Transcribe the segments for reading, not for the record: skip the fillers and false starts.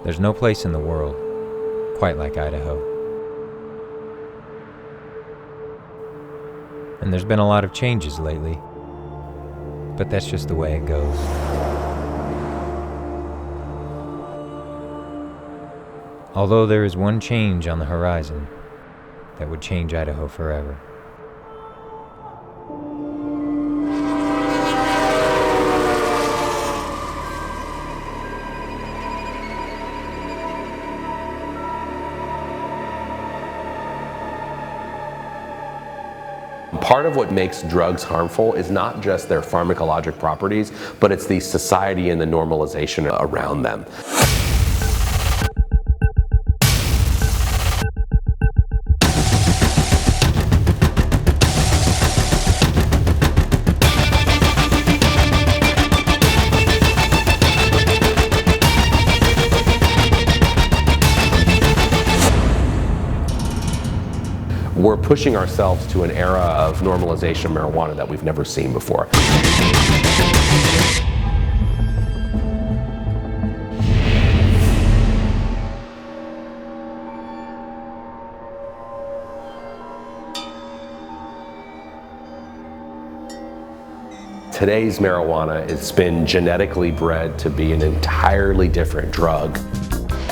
There's no place in the world quite like Idaho. And there's been a lot of changes lately, but that's just the way it goes. Although there is one change on the horizon that would change Idaho forever. Part of what makes drugs harmful is not just their pharmacologic properties, but it's the society and the normalization around them. We're pushing ourselves to an era of normalization of marijuana that we've never seen before. Today's marijuana has been genetically bred to be an entirely different drug.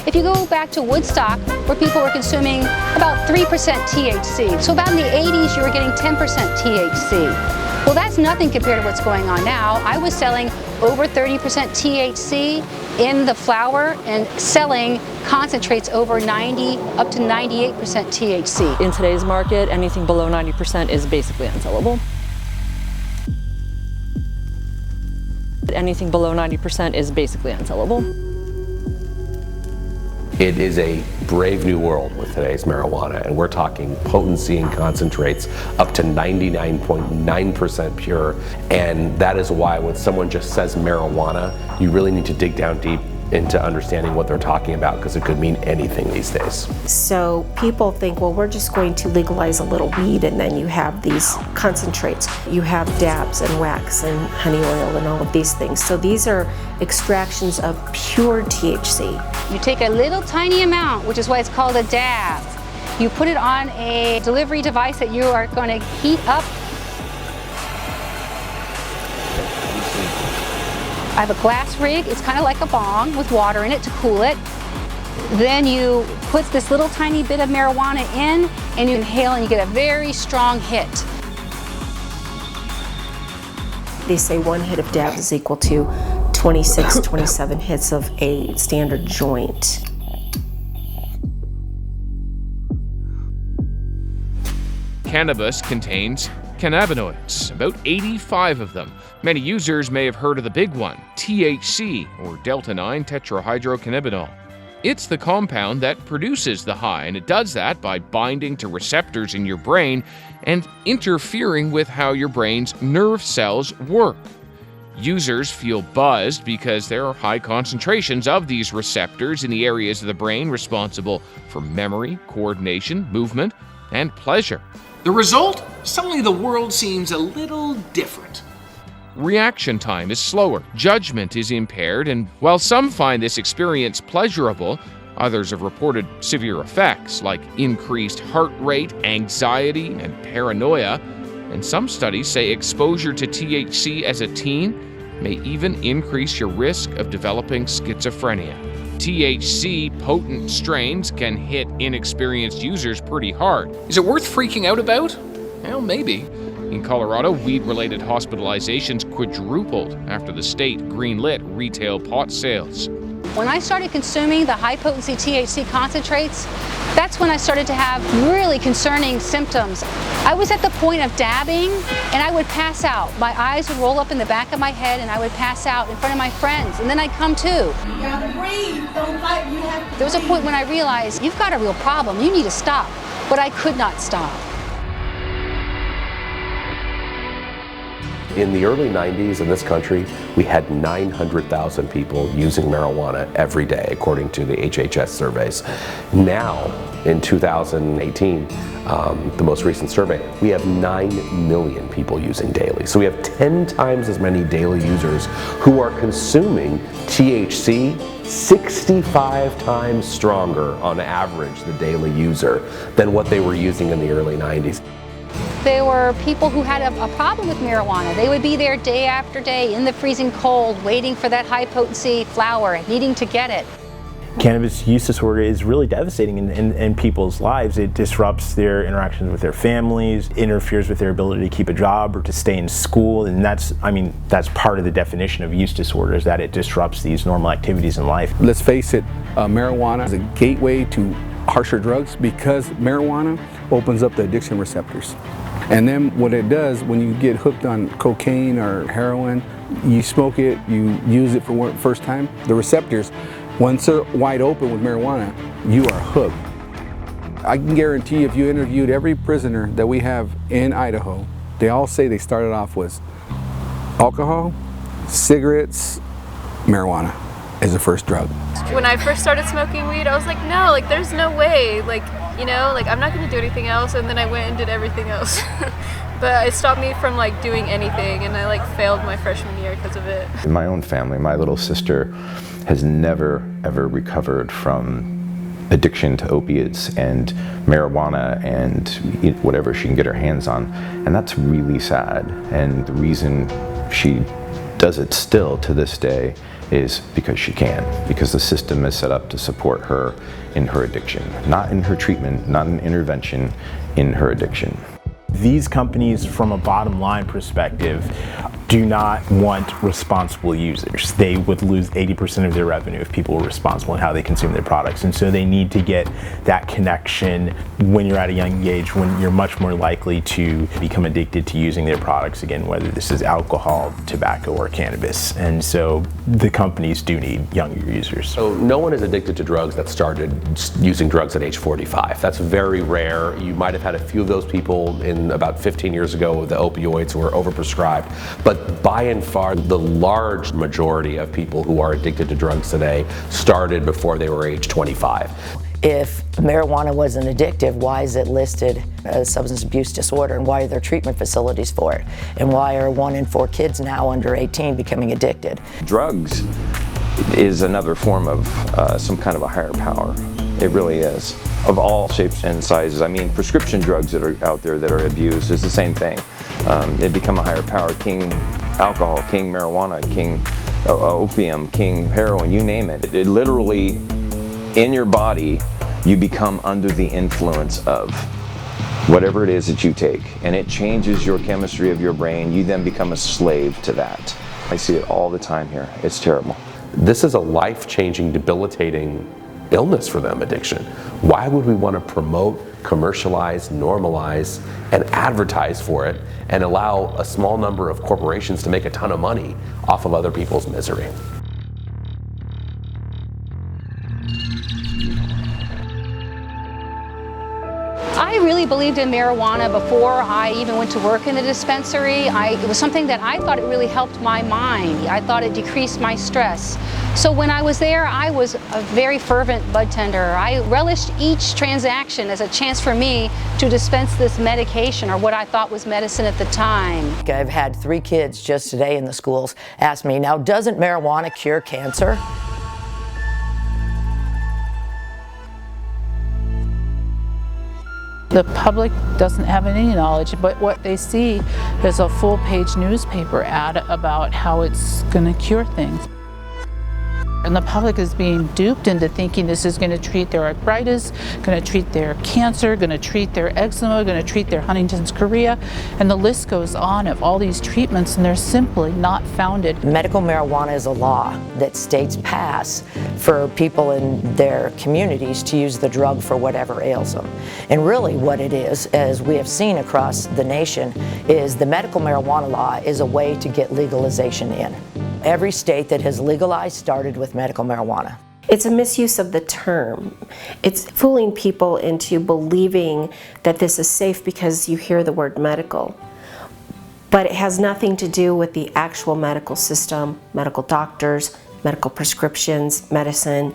If you go back to Woodstock, where people were consuming about 3% THC, so about in the 80s you were getting 10% THC. Well, that's nothing compared to what's going on now. I was selling over 30% THC in the flower and selling concentrates over 90 up to 98% THC. In today's market, anything below 90% is basically unsellable. Anything below 90% is basically unsellable. It is a brave new world with today's marijuana, and we're talking potency and concentrates up to 99.9% pure, and that is why when someone just says marijuana, you really need to dig down deep into understanding what they're talking about, because it could mean anything these days. So people think, well, we're just going to legalize a little weed, and then you have these concentrates. You have dabs and wax and honey oil and all of these things. So these are extractions of pure THC. You take a little tiny amount, which is why it's called a dab. You put it on a delivery device that you are going to heat up. I have a glass rig. It's kind of like a bong with water in it to cool it. Then you put this little tiny bit of marijuana in and you inhale and you get a very strong hit. They say one hit of dabs is equal to 26, 27 hits of a standard joint. Cannabis contains cannabinoids, about 85 of them. Many users may have heard of the big one, THC, or delta-9 tetrahydrocannabinol. It's the compound that produces the high, and it does that by binding to receptors in your brain and interfering with how your brain's nerve cells work. Users feel buzzed because there are high concentrations of these receptors in the areas of the brain responsible for memory, coordination, movement, and pleasure. The result? Suddenly the world seems a little different. Reaction time is slower, judgment is impaired, and while some find this experience pleasurable, others have reported severe effects like increased heart rate, anxiety, and paranoia. And some studies say exposure to THC as a teen may even increase your risk of developing schizophrenia. THC potent strains can hit inexperienced users pretty hard. Is it worth freaking out about? Well, maybe. In Colorado, weed-related hospitalizations quadrupled after the state greenlit retail pot sales. When I started consuming the high-potency THC concentrates, that's when I started to have really concerning symptoms. I was at the point of dabbing, and I would pass out. My eyes would roll up in the back of my head, and I would pass out in front of my friends, and then I'd come to. You gotta breathe, don't fight, you have to There was a point when I realized, you've got a real problem, you need to stop. But I could not stop. In the early 90s in this country, we had 900,000 people using marijuana every day, according to the HHS surveys. Now, in 2018, the most recent survey, we have 9 million people using daily. So we have 10 times as many daily users who are consuming THC 65 times stronger on average, the daily user, than what they were using in the early 90s. There were people who had a problem with marijuana. They would be there day after day in the freezing cold, waiting for that high potency flower, needing to get it. Cannabis use disorder is really devastating in people's lives. It disrupts their interactions with their families, interferes with their ability to keep a job or to stay in school, and that's part of the definition of use disorder, is that it disrupts these normal activities in life. Let's face it, marijuana is a gateway to harsher drugs because marijuana opens up the addiction receptors. And then what it does, when you get hooked on cocaine or heroin, you smoke it, you use it for the first time, the receptors, once they're wide open with marijuana, you are hooked. I can guarantee if you interviewed every prisoner that we have in Idaho, they all say they started off with alcohol, cigarettes, marijuana as the first drug. When I first started smoking weed, I was like, no, like there's no way, like, you know, like I'm not gonna do anything else, and then I went and did everything else. But it stopped me from like doing anything, and I like failed my freshman year because of it. In my own family, my little sister has never ever recovered from addiction to opiates and marijuana and whatever she can get her hands on, and that's really sad. And the reason she does it still to this day is because she can, because the system is set up to support her in her addiction, not in her treatment, not in intervention, in her addiction. These companies, from a bottom line perspective, do not want responsible users. They would lose 80% of their revenue if people were responsible in how they consume their products. And so they need to get that connection when you're at a young age, when you're much more likely to become addicted to using their products, again, whether this is alcohol, tobacco, or cannabis. And so the companies do need younger users. So no one is addicted to drugs that started using drugs at age 45. That's very rare. You might have had a few of those people in about 15 years ago with the opioids who were overprescribed. But by and far, the large majority of people who are addicted to drugs today started before they were age 25. If marijuana wasn't addictive, why is it listed as substance abuse disorder, and why are there treatment facilities for it? And why are 1 in 4 kids now under 18 becoming addicted? Drugs is another form of some kind of a higher power. It really is. Of all shapes and sizes. I mean, prescription drugs that are out there that are abused is the same thing. They become a higher power. King alcohol, king marijuana, king opium, king heroin, you name it. It literally, in your body, you become under the influence of whatever it is that you take. And it changes your chemistry of your brain. You then become a slave to that. I see it all the time here. It's terrible. This is a life-changing, debilitating illness for them, addiction. Why would we want to promote, commercialize, normalize, and advertise for it and allow a small number of corporations to make a ton of money off of other people's misery? I really believed in marijuana before I even went to work in the dispensary. It was something that I thought it really helped my mind. I thought it decreased my stress. So when I was there, I was a very fervent bud tender. I relished each transaction as a chance for me to dispense this medication, or what I thought was medicine at the time. I've had 3 kids just today in the schools ask me, now doesn't marijuana cure cancer? The public doesn't have any knowledge, but what they see is a full-page newspaper ad about how it's going to cure things. And the public is being duped into thinking this is going to treat their arthritis, going to treat their cancer, going to treat their eczema, going to treat their Huntington's chorea, and the list goes on of all these treatments, and they're simply not founded. Medical marijuana is a law that states pass for people in their communities to use the drug for whatever ails them. And really what it is, as we have seen across the nation, is the medical marijuana law is a way to get legalization in. Every state that has legalized started with medical marijuana. It's a misuse of the term. It's fooling people into believing that this is safe because you hear the word medical. but it has nothing to do with the actual medical system, medical doctors, medical prescriptions, medicine,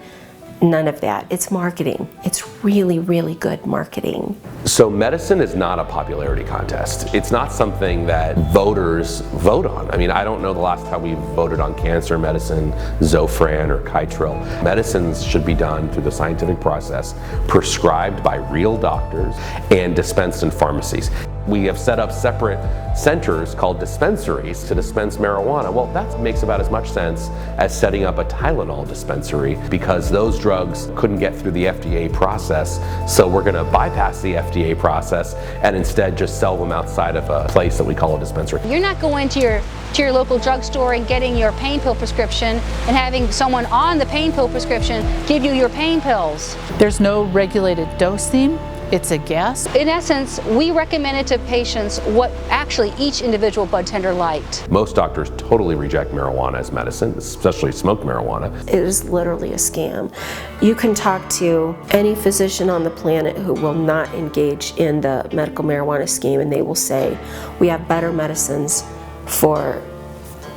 none of that. It's marketing. It's really, really good marketing. So medicine is not a popularity contest. It's not something that voters vote on. I mean, I don't know the last time we voted on cancer medicine, Zofran or Kytril. Medicines should be done through the scientific process, prescribed by real doctors and dispensed in pharmacies. We have set up separate centers called dispensaries to dispense marijuana. Well, that makes about as much sense as setting up a Tylenol dispensary, because those drugs couldn't get through the FDA process. So we're going to bypass the FDA process and instead just sell them outside of a place that we call a dispensary. You're not going to your local drugstore and getting your pain pill prescription and having someone on the pain pill prescription give you your pain pills. There's no regulated dosing. It's a guess. In essence, we recommended to patients what actually each individual bud tender liked. Most doctors totally reject marijuana as medicine, especially smoked marijuana. It is literally a scam. You can talk to any physician on the planet who will not engage in the medical marijuana scheme, and they will say, we have better medicines for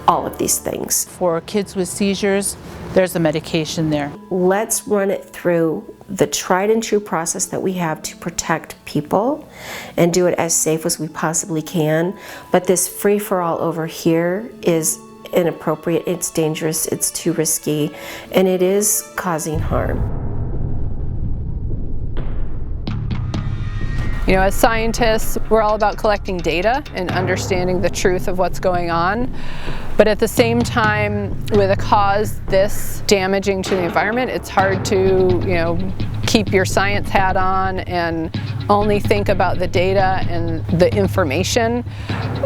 all of these things. For kids with seizures, there's a medication there. Let's run it through the tried and true process that we have to protect people and do it as safe as we possibly can. But this free-for-all over here is inappropriate, it's dangerous, it's too risky, and it is causing harm. You know, as scientists, we're all about collecting data and understanding the truth of what's going on. But at the same time, with a cause this damaging to the environment, it's hard to, keep your science hat on and only think about the data and the information.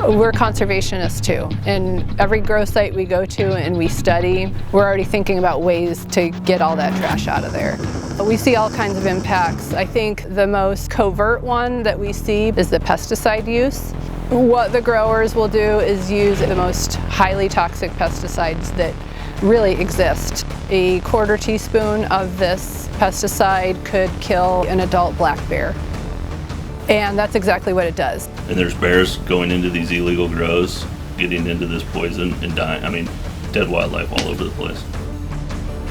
We're conservationists too. And every grow site we go to and we study, we're already thinking about ways to get all that trash out of there. We see all kinds of impacts. I think the most covert one that we see is the pesticide use. What the growers will do is use the most highly toxic pesticides that really exist. A quarter teaspoon of this pesticide could kill an adult black bear. And that's exactly what it does. And there's bears going into these illegal grows, getting into this poison and dying. I mean, dead wildlife all over the place.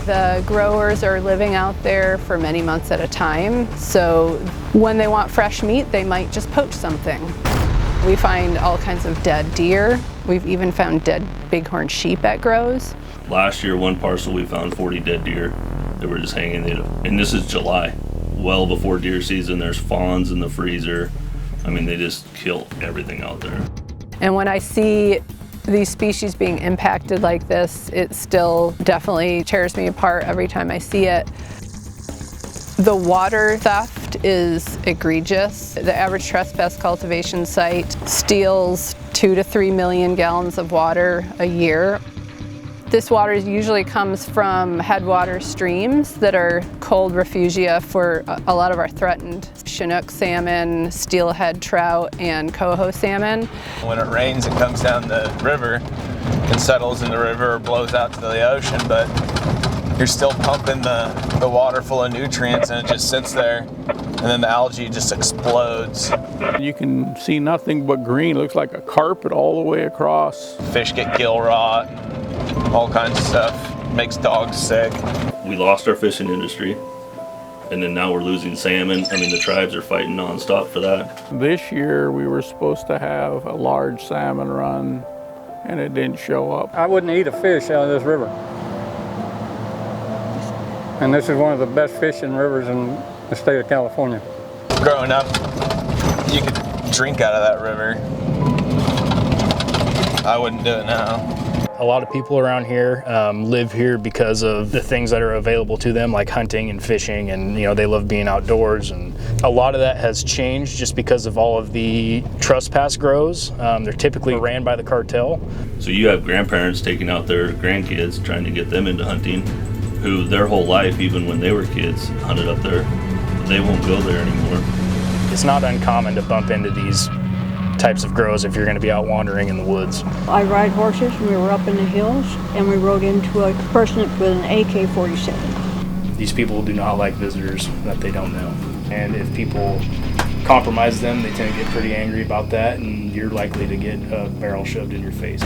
The growers are living out there for many months at a time, so when they want fresh meat, they might just poach something. We find all kinds of dead deer. We've even found dead bighorn sheep at grows. Last year, one parcel, we found 40 dead deer that were just hanging there. And this is July, well before deer season. There's fawns in the freezer. I mean, they just kill everything out there. And when I see these species being impacted like this, it still definitely tears me apart every time I see it. The water theft is egregious. The average trespass cultivation site steals 2 to 3 million gallons of water a year. This water usually comes from headwater streams that are cold refugia for a lot of our threatened Chinook salmon, steelhead trout, and coho salmon. When it rains, it comes down the river and settles in the river or blows out to the ocean, but you're still pumping the water full of nutrients and it just sits there, and then the algae just explodes. You can see nothing but green. It looks like a carpet all the way across. Fish get gill rot, all kinds of stuff. Makes dogs sick. We lost our fishing industry, and then now we're losing salmon. I mean, the tribes are fighting nonstop for that. This year we were supposed to have a large salmon run, and it didn't show up. I wouldn't eat a fish out of this river. And this is one of the best fishing rivers in the state of California. Growing up, you could drink out of that river. I wouldn't do it now. A lot of people around here live here because of the things that are available to them, like hunting and fishing, and they love being outdoors. And a lot of that has changed just because of all of the trespass grows. They're typically ran by the cartel. So you have grandparents taking out their grandkids, trying to get them into hunting, who their whole life, even when they were kids, hunted up there. They won't go there anymore. It's not uncommon to bump into these types of grows if you're going to be out wandering in the woods. I ride horses, and we were up in the hills, and we rode into a person with an AK-47. These people do not like visitors that they don't know. And if people compromise them, they tend to get pretty angry about that, and you're likely to get a barrel shoved in your face.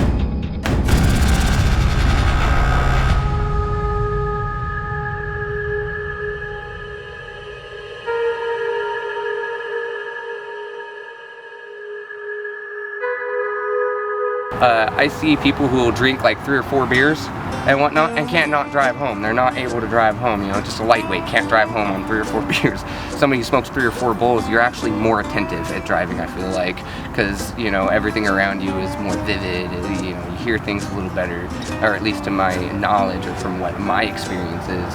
I see people who will drink like 3 or 4 beers and whatnot and can't not drive home. They're not able to drive home, you know, just a lightweight can't drive home on 3 or 4 beers. Somebody who smokes 3 or 4 bowls, you're actually more attentive at driving, I feel like, because, you know, everything around you is more vivid, you know, you hear things a little better, or at least to my knowledge or from what my experience is.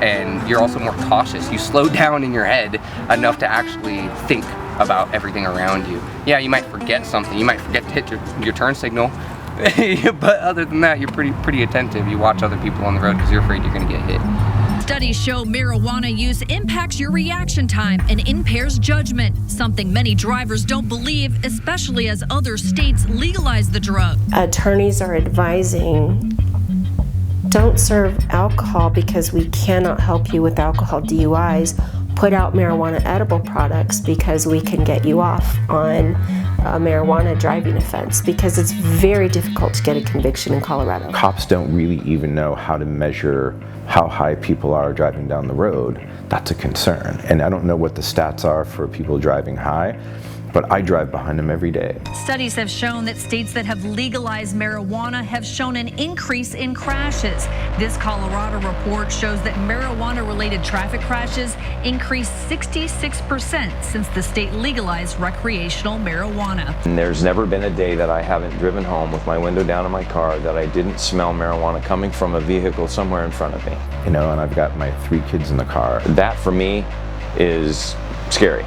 And you're also more cautious. You slow down in your head enough to actually think about everything around you. Yeah, you might forget something. You might forget to hit your turn signal, but other than that, you're pretty attentive. You watch other people on the road because you're afraid you're going to get hit. Studies show marijuana use impacts your reaction time and impairs judgment, something many drivers don't believe, especially as other states legalize the drug. Attorneys are advising, don't serve alcohol because we cannot help you with alcohol DUIs. Put out marijuana edible products because we can get you off on a marijuana driving offense, because it's very difficult to get a conviction in Colorado. Cops don't really even know how to measure how high people are driving down the road. That's a concern. And I don't know what the stats are for people driving high, but I drive behind them every day. Studies have shown that states that have legalized marijuana have shown an increase in crashes. This Colorado report shows that marijuana-related traffic crashes increased 66% since the state legalized recreational marijuana. And there's never been a day that I haven't driven home with my window down in my car that I didn't smell marijuana coming from a vehicle somewhere in front of me. You know, and I've got my 3 kids in the car. That for me is scary.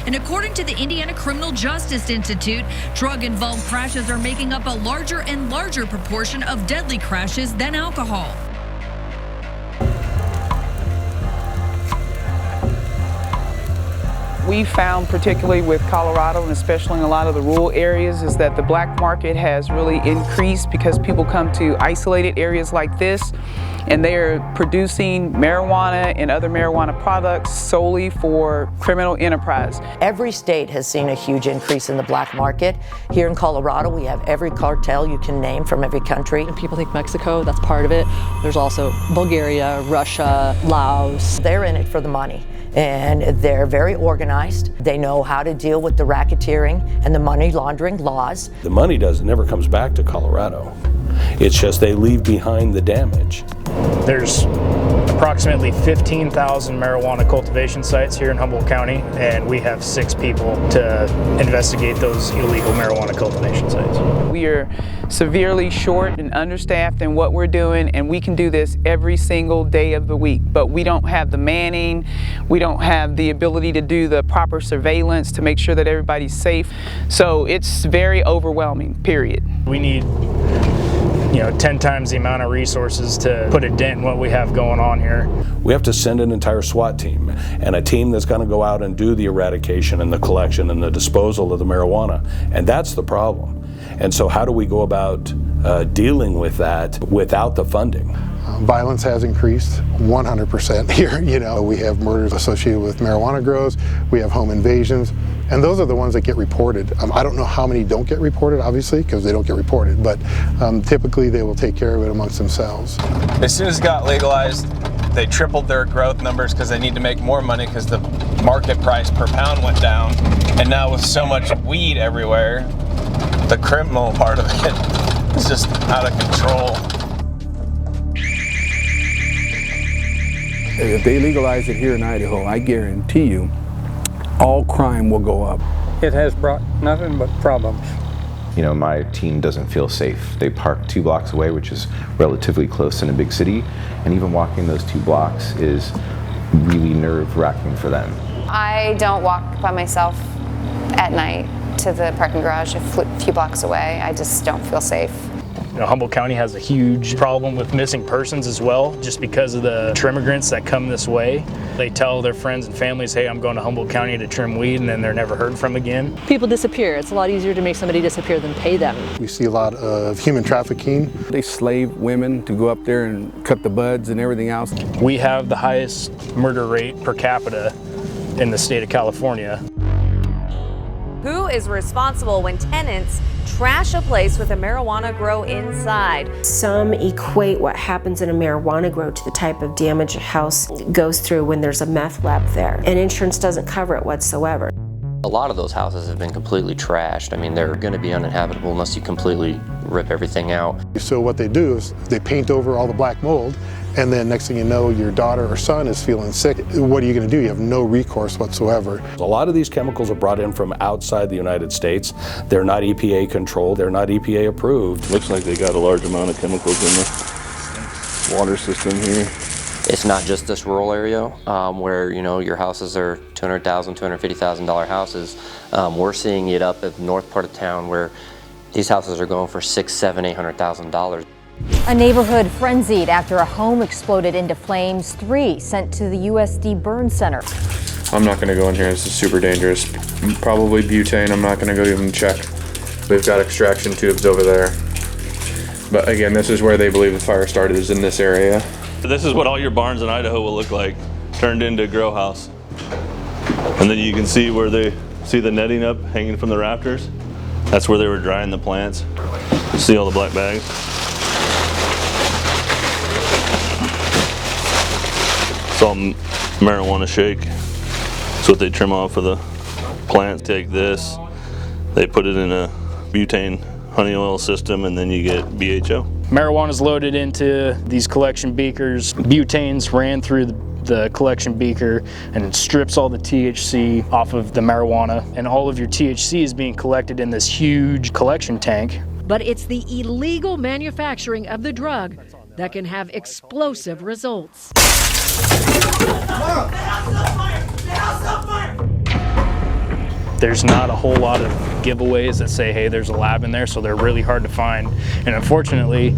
And according to the Indiana Criminal Justice Institute, drug-involved crashes are making up a larger and larger proportion of deadly crashes than alcohol. We found, particularly with Colorado and especially in a lot of the rural areas, is that the black market has really increased because people come to isolated areas like this and they are producing marijuana and other marijuana products solely for criminal enterprise. Every state has seen a huge increase in the black market. Here in Colorado, we have every cartel you can name from every country. And people think Mexico, that's part of it. There's also Bulgaria, Russia, Laos. They're in it for the money, and they're very organized. They know how to deal with the racketeering and the money laundering laws. The money never comes back to Colorado. It's just they leave behind the damage. There's approximately 15,000 marijuana cultivation sites here in Humboldt County, and we have 6 people to investigate those illegal marijuana cultivation sites. We are severely short and understaffed in what we're doing, and we can do this every single day of the week, but we don't have the manning, we don't have the ability to do the proper surveillance to make sure that everybody's safe. So it's very overwhelming, period. We need 10 times the amount of resources to put a dent in what we have going on here. We have to send an entire SWAT team and a team that's going to go out and do the eradication and the collection and the disposal of the marijuana, and that's the problem. And so how do we go about dealing with that without the funding? Violence has increased 100% here. We have murders associated with marijuana grows, we have home invasions, and those are the ones that get reported. I don't know how many don't get reported, obviously, because they don't get reported, but typically they will take care of it amongst themselves. As soon as it got legalized, they tripled their growth numbers because they need to make more money because the market price per pound went down. And now with so much weed everywhere, the criminal part of it is just out of control. If they legalize it here in Idaho, I guarantee you, all crime will go up. It has brought nothing but problems. You know, my team doesn't feel safe. They park 2 blocks away, which is relatively close in a big city, and even walking those 2 blocks is really nerve-wracking for them. I don't walk by myself at night to the parking garage a few blocks away. I just don't feel safe. Humboldt County has a huge problem with missing persons as well, just because of the immigrants that come this way. They tell their friends and families, hey, I'm going to Humboldt County to trim weed, and then they're never heard from again. People disappear. It's a lot easier to make somebody disappear than pay them. We see a lot of human trafficking. They slave women to go up there and cut the buds and everything else. We have the highest murder rate per capita in the state of California. Who is responsible when tenants trash a place with a marijuana grow inside? Some equate what happens in a marijuana grow to the type of damage a house goes through when there's a meth lab there, and insurance doesn't cover it whatsoever. A lot of those houses have been completely trashed. I mean, they're going to be uninhabitable unless you completely rip everything out. So what they do is they paint over all the black mold, and then next thing you know, your daughter or son is feeling sick. What are you going to do? You have no recourse whatsoever. A lot of these chemicals are brought in from outside the United States. They're not EPA controlled. They're not EPA approved. Looks like they got a large amount of chemicals in the water system here. It's not just this rural area where, you know, your houses are $200,000, $250,000 houses. We're seeing it up at the north part of town where these houses are going for $600,000, $700,000, $800,000. A neighborhood frenzied after a home exploded into flames. 3 sent to the USD burn center. I'm not going to go in here. This is super dangerous. Probably butane. I'm not going to go even check. They've got extraction tubes over there. But again, this is where they believe the fire started, is in this area. This is what all your barns in Idaho will look like, turned into a grow house. And then you can see where they see the netting up hanging from the rafters. That's where they were drying the plants. See all the black bags? It's all marijuana shake. It's what they trim off of the plants. Take this, they put it in a butane honey oil system, and then you get BHO. Marijuana is loaded into these collection beakers. Butanes ran through the collection beaker and it strips all the THC off of the marijuana, and all of your THC is being collected in this huge collection tank. But it's the illegal manufacturing of the drug that can have explosive results. There's not a whole lot of giveaways that say, hey, there's a lab in there, so they're really hard to find. And unfortunately,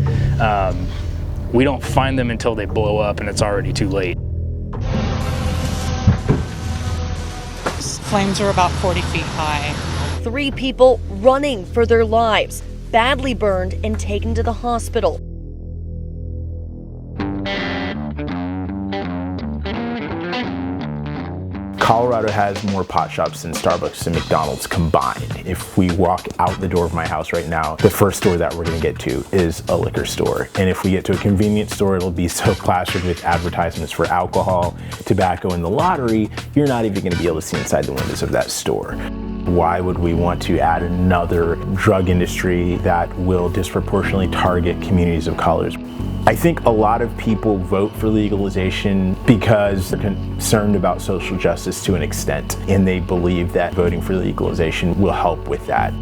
we don't find them until they blow up and it's already too late. Flames are about 40 feet high. 3 people running for their lives, badly burned and taken to the hospital. Colorado has more pot shops than Starbucks and McDonald's combined. If we walk out the door of my house right now, the first store that we're gonna get to is a liquor store. And if we get to a convenience store, it'll be so plastered with advertisements for alcohol, tobacco, and the lottery, you're not even gonna be able to see inside the windows of that store. Why would we want to add another drug industry that will disproportionately target communities of colors? I think a lot of people vote for legalization because they're concerned about social justice to an extent, and they believe that voting for legalization will help with that.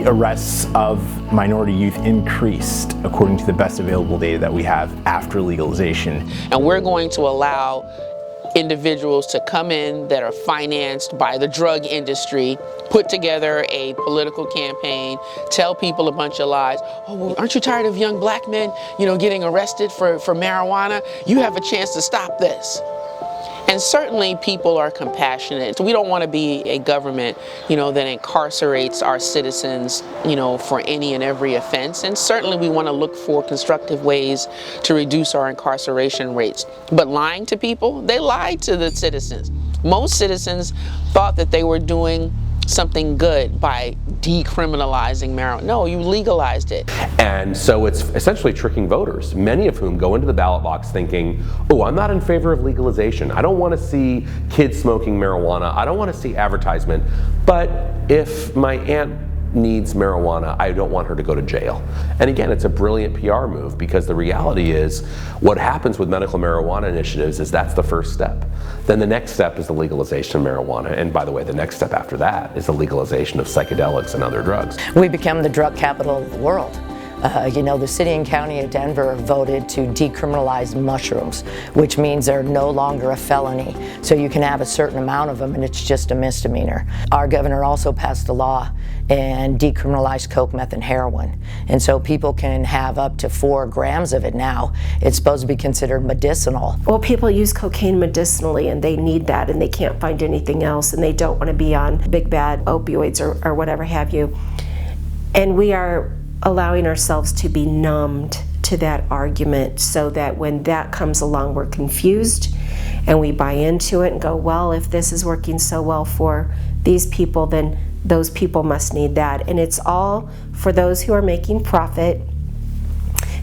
Arrests of minority youth increased according to the best available data that we have after legalization. And we're going to allow individuals to come in that are financed by the drug industry, put together a political campaign, tell people a bunch of lies. Oh, well, aren't you tired of young black men, getting arrested for marijuana? You have a chance to stop this. And certainly people are compassionate. We don't want to be a government, that incarcerates our citizens, for any and every offense. And certainly we want to look for constructive ways to reduce our incarceration rates. But lying to people, they lied to the citizens. Most citizens thought that they were doing something good by decriminalizing marijuana. No, you legalized it. And so it's essentially tricking voters, many of whom go into the ballot box thinking, oh, I'm not in favor of legalization. I don't want to see kids smoking marijuana. I don't want to see advertisement. But if my aunt needs marijuana, I don't want her to go to jail. And again, it's a brilliant PR move, because the reality is what happens with medical marijuana initiatives is that's the first step. Then the next step is the legalization of marijuana. And by the way, the next step after that is the legalization of psychedelics and other drugs. We become the drug capital of the world. The city and county of Denver voted to decriminalize mushrooms, which means they're no longer a felony. So you can have a certain amount of them and it's just a misdemeanor. Our governor also passed a law and decriminalized coke, meth, and heroin. And so people can have up to 4 grams of it now. It's supposed to be considered medicinal. Well, people use cocaine medicinally and they need that and they can't find anything else and they don't want to be on big bad opioids or whatever have you. And we are allowing ourselves to be numbed to that argument so that when that comes along, we're confused and we buy into it and go, well, if this is working so well for these people, then those people must need that. And it's all for those who are making profit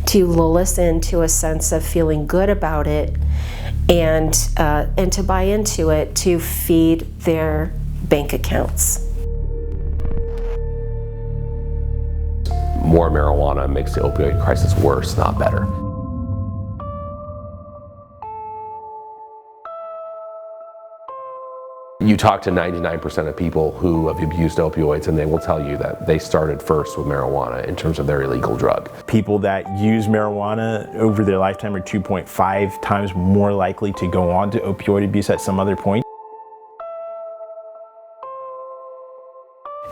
to lull us into a sense of feeling good about it and to buy into it to feed their bank accounts. More marijuana makes the opioid crisis worse, not better. You talk to 99% of people who have abused opioids and they will tell you that they started first with marijuana in terms of their illegal drug. People that use marijuana over their lifetime are 2.5 times more likely to go on to opioid abuse at some other point.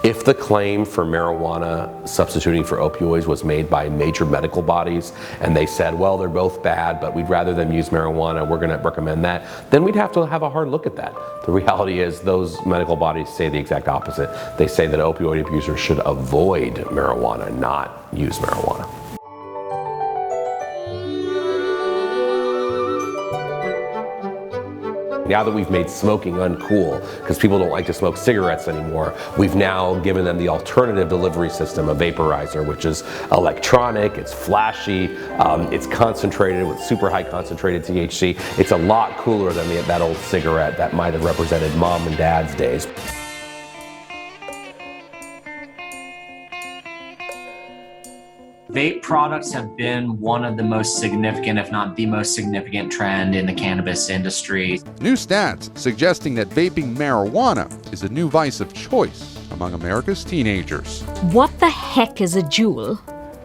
If the claim for marijuana substituting for opioids was made by major medical bodies and they said, well, they're both bad, but we'd rather them use marijuana, we're going to recommend that, then we'd have to have a hard look at that. The reality is those medical bodies say the exact opposite. They say that opioid abusers should avoid marijuana, not use marijuana. Now that we've made smoking uncool, because people don't like to smoke cigarettes anymore, we've now given them the alternative delivery system, a vaporizer, which is electronic, it's flashy, it's concentrated with super high concentrated THC. It's a lot cooler than that old cigarette that might have represented mom and dad's days. Vape products have been one of the most significant, if not the most significant trend in the cannabis industry. New stats suggesting that vaping marijuana is a new vice of choice among America's teenagers. What the heck is a Juul?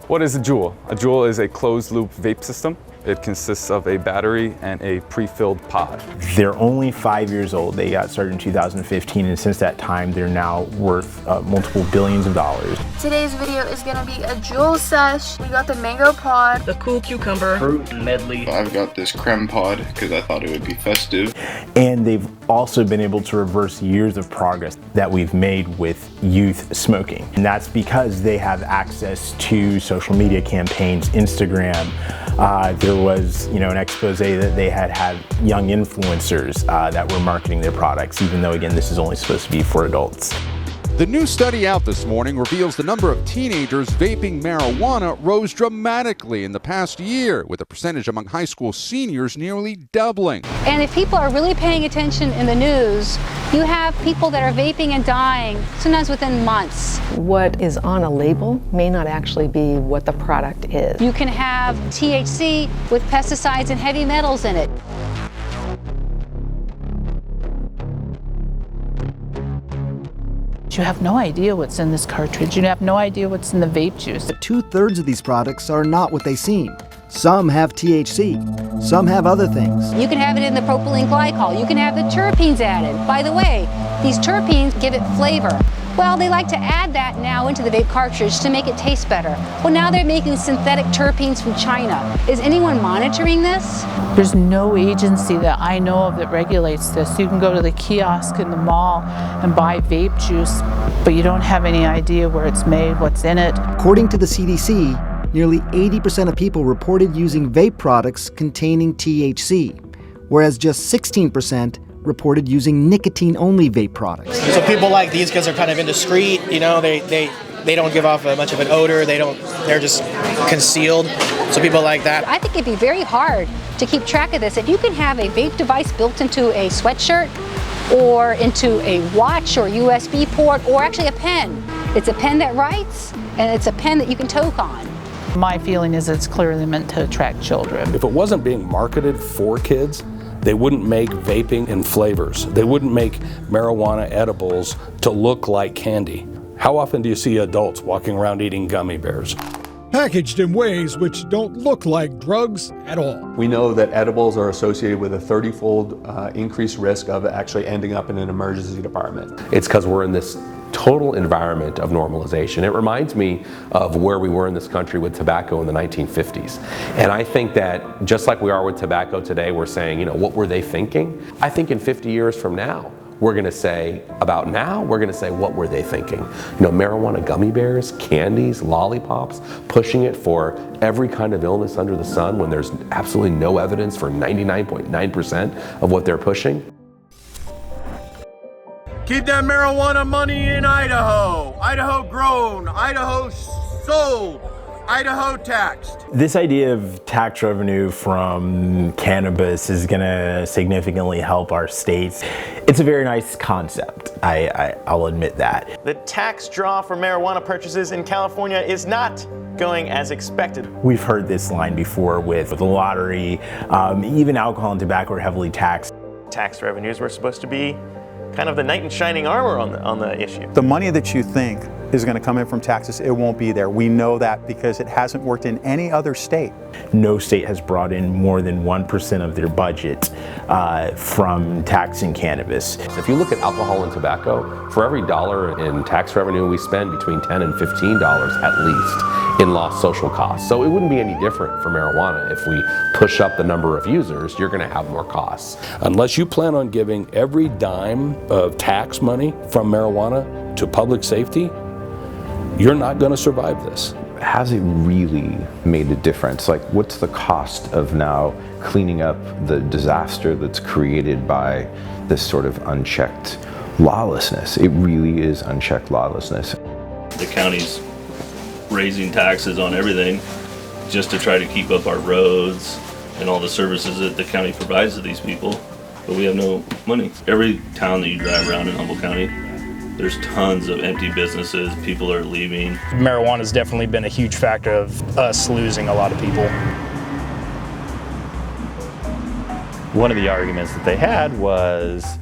What is a Juul? A Juul is a closed-loop vape system. It consists of a battery and a pre-filled pod. They're only 5 years old. They got started in 2015, and since that time, they're now worth multiple billions of dollars. Today's video is going to be a Juul sesh. We got the mango pod, the cool cucumber, fruit medley. I've got this creme pod because I thought it would be festive. And they've also been able to reverse years of progress that we've made with youth smoking. And that's because they have access to social media campaigns, Instagram. There was, an expose that they had young influencers that were marketing their products, even though, again, this is only supposed to be for adults. The new study out this morning reveals the number of teenagers vaping marijuana rose dramatically in the past year, with the percentage among high school seniors nearly doubling. And if people are really paying attention in the news, you have people that are vaping and dying, sometimes within months. What is on a label may not actually be what the product is. You can have THC with pesticides and heavy metals in it. You have no idea what's in this cartridge. You have no idea what's in the vape juice. 2/3 of these products are not what they seem. Some have THC, some have other things. You can have it in the propylene glycol. You can have the terpenes added. By the way, these terpenes give it flavor. Well, they like to add that now into the vape cartridge to make it taste better. Well, now they're making synthetic terpenes from China. Is anyone monitoring this? There's no agency that I know of that regulates this. You can go to the kiosk in the mall and buy vape juice, but you don't have any idea where it's made, what's in it. According to the CDC, nearly 80% of people reported using vape products containing THC, whereas just 16% reported using nicotine-only vape products. So people like these because they're kind of indiscreet, they don't give off much of an odor, they're just concealed. So people like that. I think it'd be very hard to keep track of this. If you can have a vape device built into a sweatshirt or into a watch or USB port or actually a pen. It's a pen that writes and it's a pen that you can toke on. My feeling is it's clearly meant to attract children. If it wasn't being marketed for kids, they wouldn't make vaping in flavors. They wouldn't make marijuana edibles to look like candy. How often do you see adults walking around eating gummy bears? Packaged in ways which don't look like drugs at all. We know that edibles are associated with a 30-fold increased risk of actually ending up in an emergency department. It's because we're in this total environment of normalization. It reminds me of where we were in this country with tobacco in the 1950s. And I think that just like we are with tobacco today, we're saying, what were they thinking? I think in 50 years from now, we're going to say about now, we're going to say what were they thinking. You know, marijuana gummy bears, candies, lollipops, pushing it for every kind of illness under the sun when there's absolutely no evidence for 99.9% of what they're pushing. Keep that marijuana money in Idaho. Idaho grown, Idaho sold, Idaho taxed. This idea of tax revenue from cannabis is going to significantly help our states. It's a very nice concept. I'll admit that. The tax draw for marijuana purchases in California is not going as expected. We've heard this line before with the lottery. Even alcohol and tobacco are heavily taxed. Tax revenues were supposed to be kind of the knight in shining armor on the issue. The money that you think is going to come in from taxes, it won't be there. We know that because it hasn't worked in any other state. No state has brought in more than 1% of their budget from taxing cannabis. If you look at alcohol and tobacco, for every dollar in tax revenue we spend between $10 and $15 at least in lost social costs. So it wouldn't be any different for marijuana. If we push up the number of users, you're going to have more costs. Unless you plan on giving every dime of tax money from marijuana to public safety, you're not going to survive this. Has it really made a difference? Like, what's the cost of now cleaning up the disaster that's created by this sort of unchecked lawlessness? It really is unchecked lawlessness. The county's raising taxes on everything just to try to keep up our roads and all the services that the county provides to these people, but we have no money. Every town that you drive around in Humboldt County, there's tons of empty businesses, people are leaving. Marijuana has definitely been a huge factor of us losing a lot of people. One of the arguments that they had was,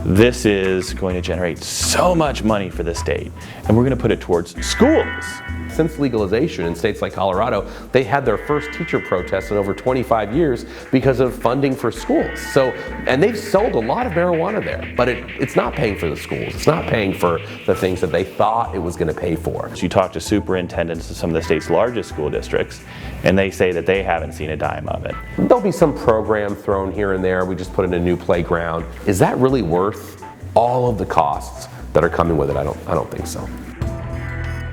this is going to generate so much money for the state, and we're going to put it towards schools. Since legalization in states like Colorado, they had their first teacher protests in over 25 years because of funding for schools. So, and they've sold a lot of marijuana there, but it's not paying for the schools. It's not paying for the things that they thought it was going to pay for. So you talk to superintendents of some of the state's largest school districts, and they say that they haven't seen a dime of it. There'll be some program thrown here and there. We just put in a new playground. Is that really worth all of the costs that are coming with it? I don't think so.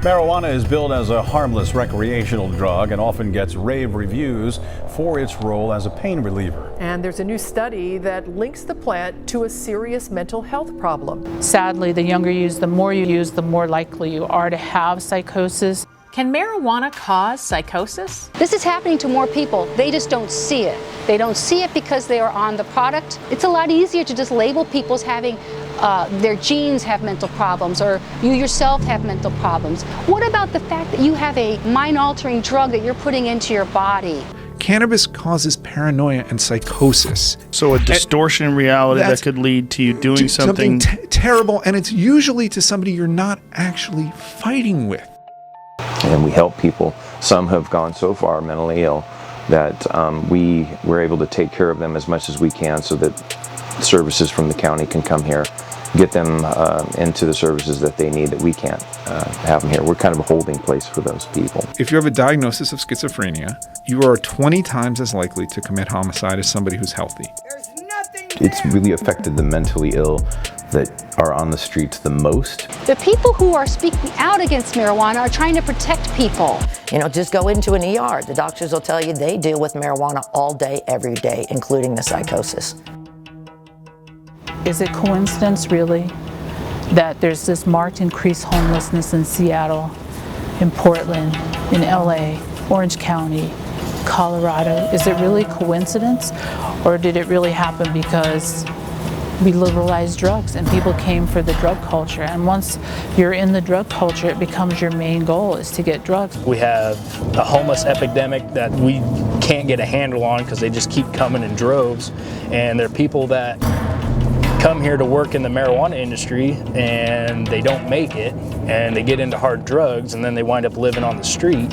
Marijuana is billed as a harmless recreational drug and often gets rave reviews for its role as a pain reliever. And there's a new study that links the plant to a serious mental health problem. Sadly, the younger you use, the more you use, the more likely you are to have psychosis. Can marijuana cause psychosis? This is happening to more people. They just don't see it. They don't see it because they are on the product. It's a lot easier to just label people as having their genes have mental problems, or you yourself have mental problems. What about the fact that you have a mind-altering drug that you're putting into your body? Cannabis causes paranoia and psychosis. So a distortion in reality that could lead to you doing something terrible, and it's usually to somebody you're not actually fighting with. And we help people. Some have gone so far mentally ill that we were able to take care of them as much as we can so that services from the county can come here, get them into the services that they need that we can't have them here. We're kind of a holding place for those people. If you have a diagnosis of schizophrenia, you are 20 times as likely to commit homicide as somebody who's healthy. It's really affected the mentally ill that are on the streets the most. The people who are speaking out against marijuana are trying to protect people. You know, just go into an ER. The doctors will tell you they deal with marijuana all day, every day, including the psychosis. Is it coincidence, really, that there's this marked increased homelessness in Seattle, in Portland, in LA, Orange County, Colorado? Is it really coincidence, or did it really happen because we liberalized drugs and people came for the drug culture? And once you're in the drug culture, it becomes your main goal is to get drugs. We have a homeless epidemic that we can't get a handle on because they just keep coming in droves, and there are people that come here to work in the marijuana industry and they don't make it, and they get into hard drugs, and then they wind up living on the street.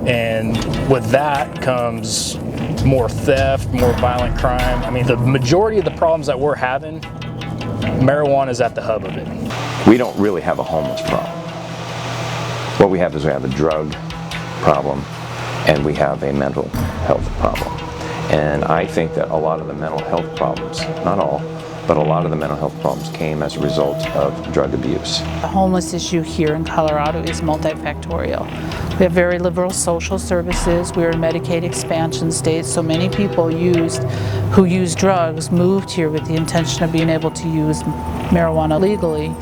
And with that comes more theft, more violent crime. I mean, the majority of the problems that we're having, marijuana is at the hub of it. We don't really have a homeless problem. What we have is we have a drug problem and we have a mental health problem. And I think that a lot of the mental health problems, not all, but a lot of the mental health problems came as a result of drug abuse. The homeless issue here in Colorado is multifactorial. We have very liberal social services. We're a Medicaid expansion state, so many people who use drugs moved here with the intention of being able to use marijuana legally.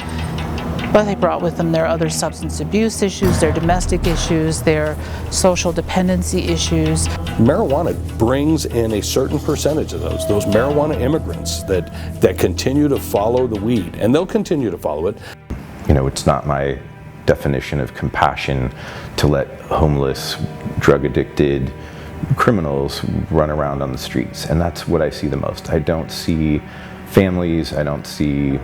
But they brought with them their other substance abuse issues, their domestic issues, their social dependency issues. Marijuana brings in a certain percentage of those marijuana immigrants that continue to follow the weed, and they'll continue to follow it. You know, it's not my definition of compassion to let homeless, drug-addicted criminals run around on the streets, and that's what I see the most. I don't see families, I don't see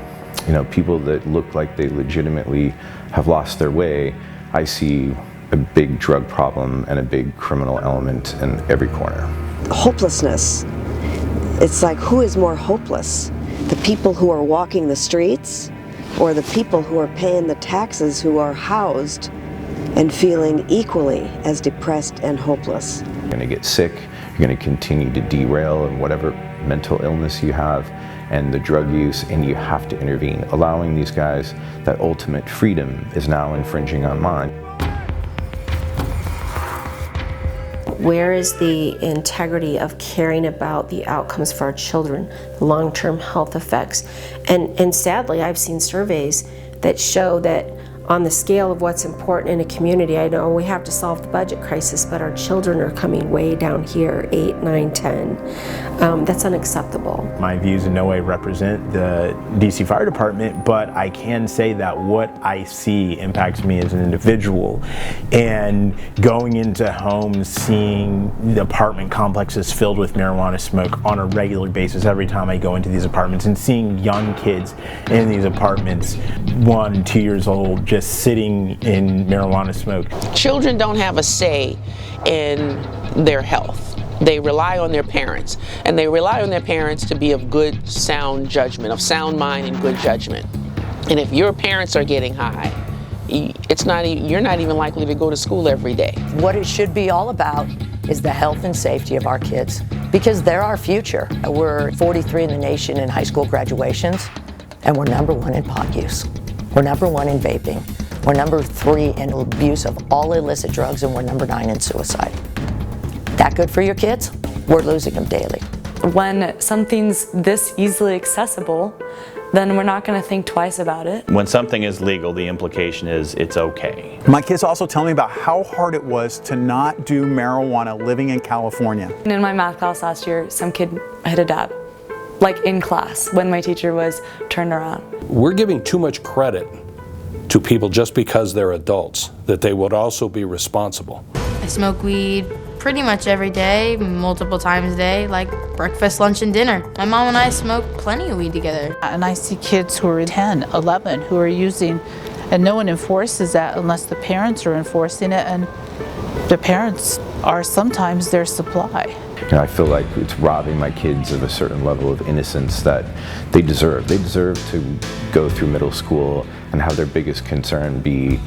people that look like they legitimately have lost their way. I see a big drug problem and a big criminal element in every corner. Hopelessness. It's like, who is more hopeless? The people who are walking the streets, or the people who are paying the taxes, who are housed and feeling equally as depressed and hopeless? You're going to get sick, you're going to continue to derail in whatever mental illness you have and the drug use, and you have to intervene. Allowing these guys that ultimate freedom is now infringing on mine. Where is the integrity of caring about the outcomes for our children, long-term health effects? And sadly, I've seen surveys that show that on the scale of what's important in a community, I know we have to solve the budget crisis, but our children are coming way down here, 8, 9, 10. That's unacceptable. My views in no way represent the DC Fire Department, but I can say that what I see impacts me as an individual. And going into homes, seeing the apartment complexes filled with marijuana smoke on a regular basis every time I go into these apartments, and seeing young kids in these apartments, 1, 2 years old, just sitting in marijuana smoke. Children don't have a say in their health. They rely on their parents, and they rely on their parents to be of good, sound judgment, of sound mind and good judgment. And if your parents are getting high, you're not even likely to go to school every day. What it should be all about is the health and safety of our kids, because they're our future. We're 43 in the nation in high school graduations, and we're #1 in pot use. We're #1 in vaping. We're #3 in abuse of all illicit drugs, and we're #9 in suicide. That good for your kids? We're losing them daily. When something's this easily accessible, then we're not going to think twice about it. When something is legal, the implication is it's okay. My kids also tell me about how hard it was to not do marijuana living in California. And in my math class last year, some kid hit a dab, like in class, when my teacher was turned around. We're giving too much credit to people just because they're adults, that they would also be responsible. I smoke weed pretty much every day, multiple times a day, like breakfast, lunch, and dinner. My mom and I smoke plenty of weed together. And I see kids who are 10, 11, who are using, and no one enforces that unless the parents are enforcing it, and the parents are sometimes their supply. I feel like it's robbing my kids of a certain level of innocence that they deserve. They deserve to go through middle school and have their biggest concern be,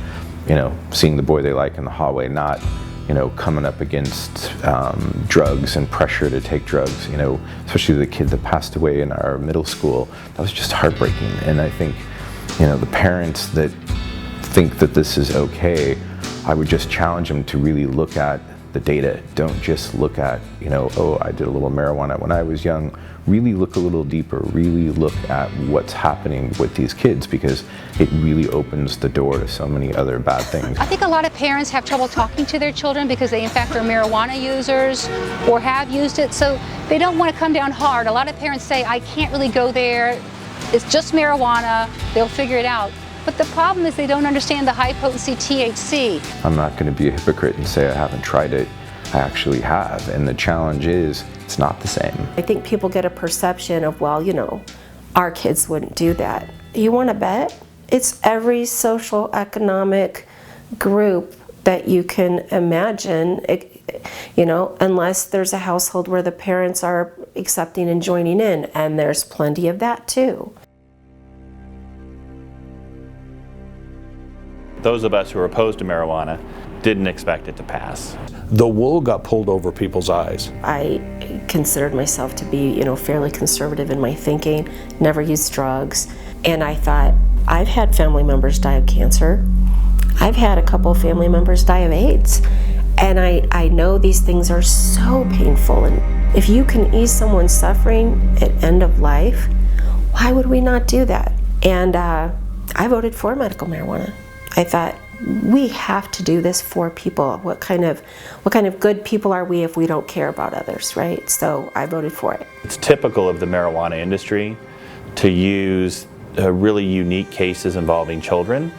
seeing the boy they like in the hallway, not, coming up against drugs and pressure to take drugs. Especially the kid that passed away in our middle school. That was just heartbreaking. And I think, the parents that think that this is okay, I would just challenge them to really look at the data. Don't just look at, oh, I did a little marijuana when I was young. Really look a little deeper, really look at what's happening with these kids, because it really opens the door to so many other bad things. I think a lot of parents have trouble talking to their children because they in fact are marijuana users or have used it, so they don't want to come down hard. A lot of parents say, I can't really go there, it's just marijuana, they'll figure it out. But the problem is they don't understand the high potency THC. I'm not going to be a hypocrite and say I haven't tried it. I actually have, and the challenge is it's not the same. I think people get a perception of, well, our kids wouldn't do that. You want to bet? It's every social economic group that you can imagine, unless there's a household where the parents are accepting and joining in, and there's plenty of that too. Those of us who are opposed to marijuana didn't expect it to pass. The wool got pulled over people's eyes. I considered myself to be, fairly conservative in my thinking, never used drugs, and I thought, I've had family members die of cancer. I've had a couple of family members die of AIDS. And I know these things are so painful. And if you can ease someone's suffering at end of life, why would we not do that? And I voted for medical marijuana. I thought, we have to do this for people. What kind of good people are we if we don't care about others, right? So I voted for it. It's typical of the marijuana industry to use really unique cases involving children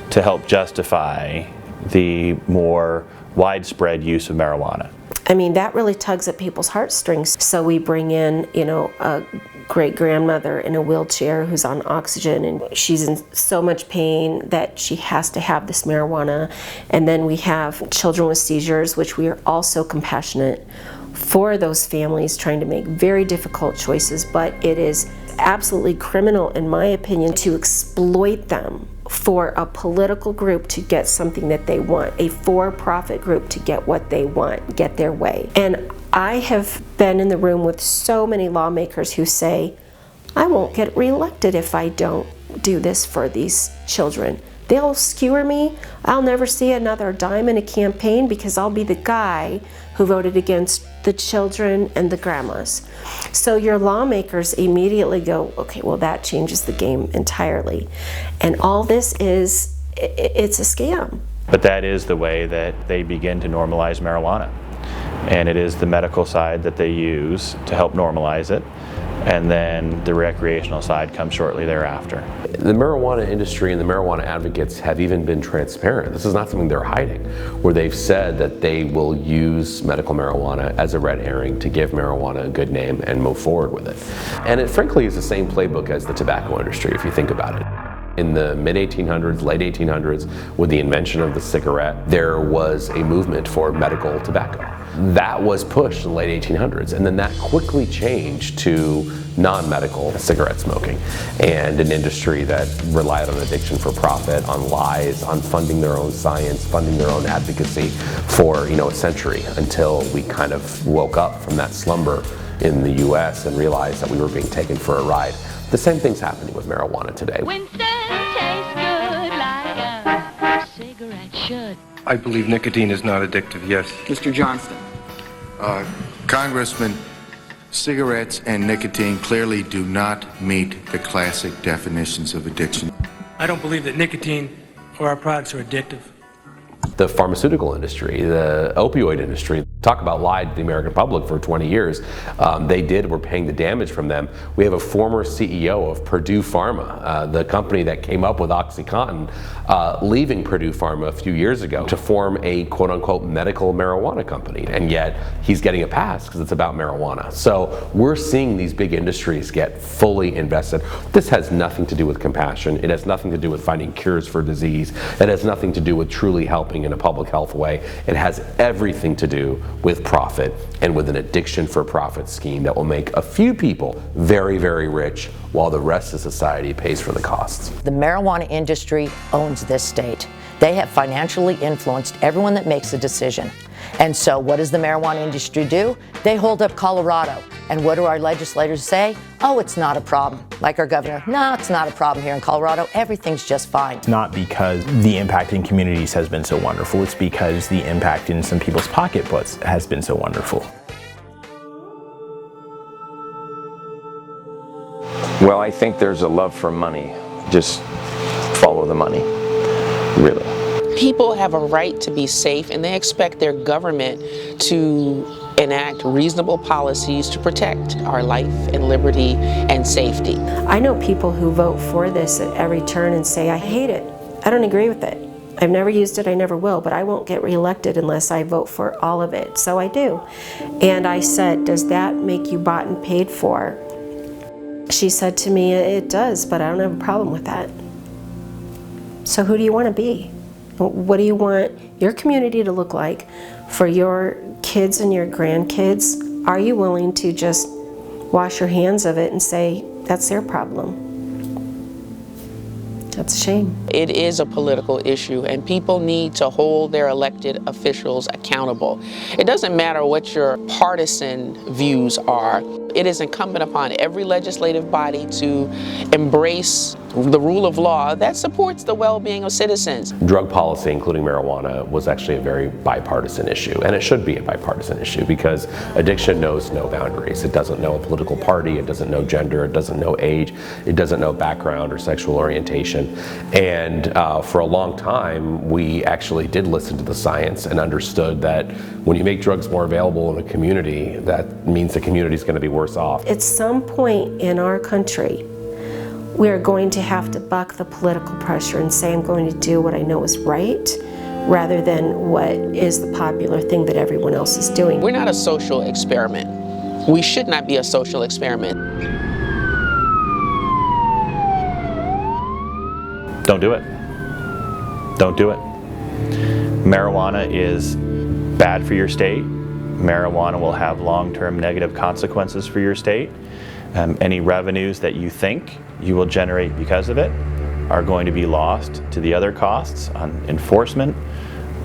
to help justify the more widespread use of marijuana. I mean, that really tugs at people's heartstrings. So we bring in, a great-grandmother in a wheelchair who's on oxygen, and she's in so much pain that she has to have this marijuana. And then we have children with seizures, which we are also compassionate for those families trying to make very difficult choices, but it is absolutely criminal, in my opinion, to exploit them for a political group to get something that they want, a for-profit group to get what they want, get their way. And I have been in the room with so many lawmakers who say, I won't get reelected if I don't do this for these children. They'll skewer me. I'll never see another dime in a campaign because I'll be the guy who voted against the children and the grandmas. So your lawmakers immediately go, okay, well that changes the game entirely. And all this it's a scam. But that is the way that they begin to normalize marijuana. And it is the medical side that they use to help normalize it. And then the recreational side comes shortly thereafter. The marijuana industry and the marijuana advocates have even been transparent. This is not something they're hiding, where they've said that they will use medical marijuana as a red herring to give marijuana a good name and move forward with it. And it frankly is the same playbook as the tobacco industry, if you think about it. In the mid-1800s, late 1800s, with the invention of the cigarette, there was a movement for medical tobacco. That was pushed in the late 1800s, and then that quickly changed to non-medical cigarette smoking, and an industry that relied on addiction for profit, on lies, on funding their own science, funding their own advocacy for a century, until we kind of woke up from that slumber in the US and realized that we were being taken for a ride. The same thing's happening with marijuana today. Winston tastes good like a cigarette should. I believe nicotine is not addictive, yes. Mr. Johnston. Congressman, cigarettes and nicotine clearly do not meet the classic definitions of addiction. I don't believe that nicotine or our products are addictive. The pharmaceutical industry, the opioid industry, talk about lied to the American public for 20 years. We're paying the damage from them. We have a former CEO of Purdue Pharma, the company that came up with OxyContin, leaving Purdue Pharma a few years ago to form a quote-unquote medical marijuana company. And yet he's getting a pass because it's about marijuana. So we're seeing these big industries get fully invested. This has nothing to do with compassion. It has nothing to do with finding cures for disease. It has nothing to do with truly helping in a public health way. It has everything to do with profit and with an addiction for profit scheme that will make a few people very, very rich while the rest of society pays for the costs. The marijuana industry owns this state. They have financially influenced everyone that makes a decision. And so what does the marijuana industry do? They hold up Colorado. And what do our legislators say? Oh, it's not a problem. Like our governor, no, it's not a problem here in Colorado. Everything's just fine. It's not because the impact in communities has been so wonderful. It's because the impact in some people's pocketbooks has been so wonderful. Well, I think there's a love for money. Just follow the money, really. People have a right to be safe, and they expect their government to enact reasonable policies to protect our life and liberty and safety. I know people who vote for this at every turn and say, I hate it. I don't agree with it. I've never used it, I never will, but I won't get reelected unless I vote for all of it. So I do. And I said, does that make you bought and paid for? She said to me, it does, but I don't have a problem with that. So who do you want to be? What do you want your community to look like for your kids and your grandkids? Are you willing to just wash your hands of it and say, that's their problem? That's a shame. It is a political issue, and people need to hold their elected officials accountable. It doesn't matter what your partisan views are. It is incumbent upon every legislative body to embrace the rule of law that supports the well-being of citizens. Drug policy, including marijuana, was actually a very bipartisan issue, and it should be a bipartisan issue because addiction knows no boundaries. It doesn't know a political party, it doesn't know gender, it doesn't know age, it doesn't know background or sexual orientation. And for a long time, we actually did listen to the science and understood that when you make drugs more available in a community, that means the community is going to be worse off. At some point in our country, we are going to have to buck the political pressure and say I'm going to do what I know is right rather than what is the popular thing that everyone else is doing. We're not a social experiment. We should not be a social experiment. Don't do it. Don't do it. Marijuana is bad for your state. Marijuana will have long-term negative consequences for your state. Any revenues that you think you will generate because of it are going to be lost to the other costs on enforcement,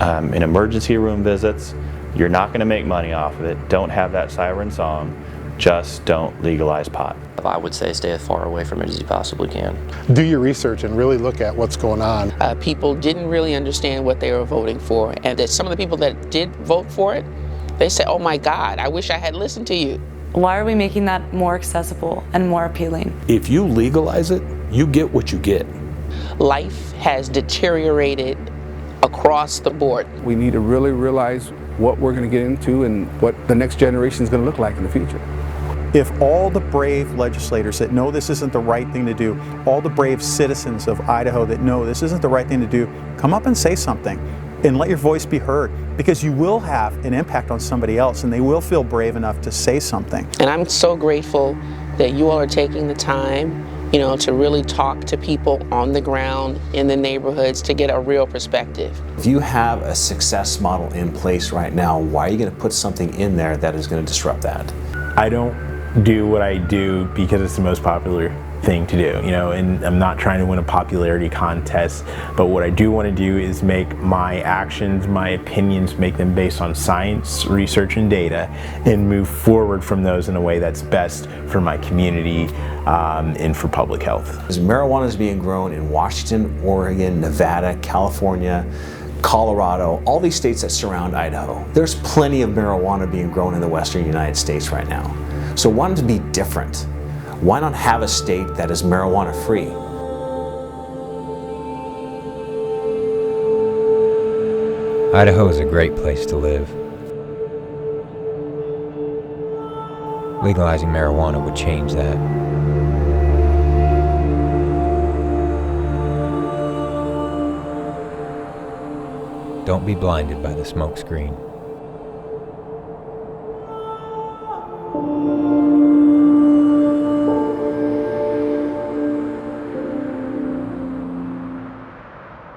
in emergency room visits. You're not going to make money off of it. Don't have that siren song. Just don't legalize pot. I would say stay as far away from it as you possibly can. Do your research and really look at what's going on. People didn't really understand what they were voting for, and that some of the people that did vote for it, they said, oh my God, I wish I had listened to you. Why are we making that more accessible and more appealing? If you legalize it, you get what you get. Life has deteriorated across the board. We need to really realize what we're going to get into and what the next generation is going to look like in the future. If all the brave legislators that know this isn't the right thing to do, all the brave citizens of Idaho that know this isn't the right thing to do, come up and say something and let your voice be heard, because you will have an impact on somebody else and they will feel brave enough to say something. And I'm so grateful that you all are taking the time, to really talk to people on the ground in the neighborhoods to get a real perspective. If you have a success model in place right now, why are you going to put something in there that is going to disrupt that? I don't do what I do because it's the most popular thing to do, and I'm not trying to win a popularity contest, but what I do want to do is make my actions, my opinions, make them based on science, research, and data, and move forward from those in a way that's best for my community and for public health. As marijuana is being grown in Washington, Oregon, Nevada, California, Colorado, all these states that surround Idaho, there's plenty of marijuana being grown in the western United States right now. So why not be different? Why not have a state that is marijuana free? Idaho is a great place to live. Legalizing marijuana would change that. Don't be blinded by the smokescreen.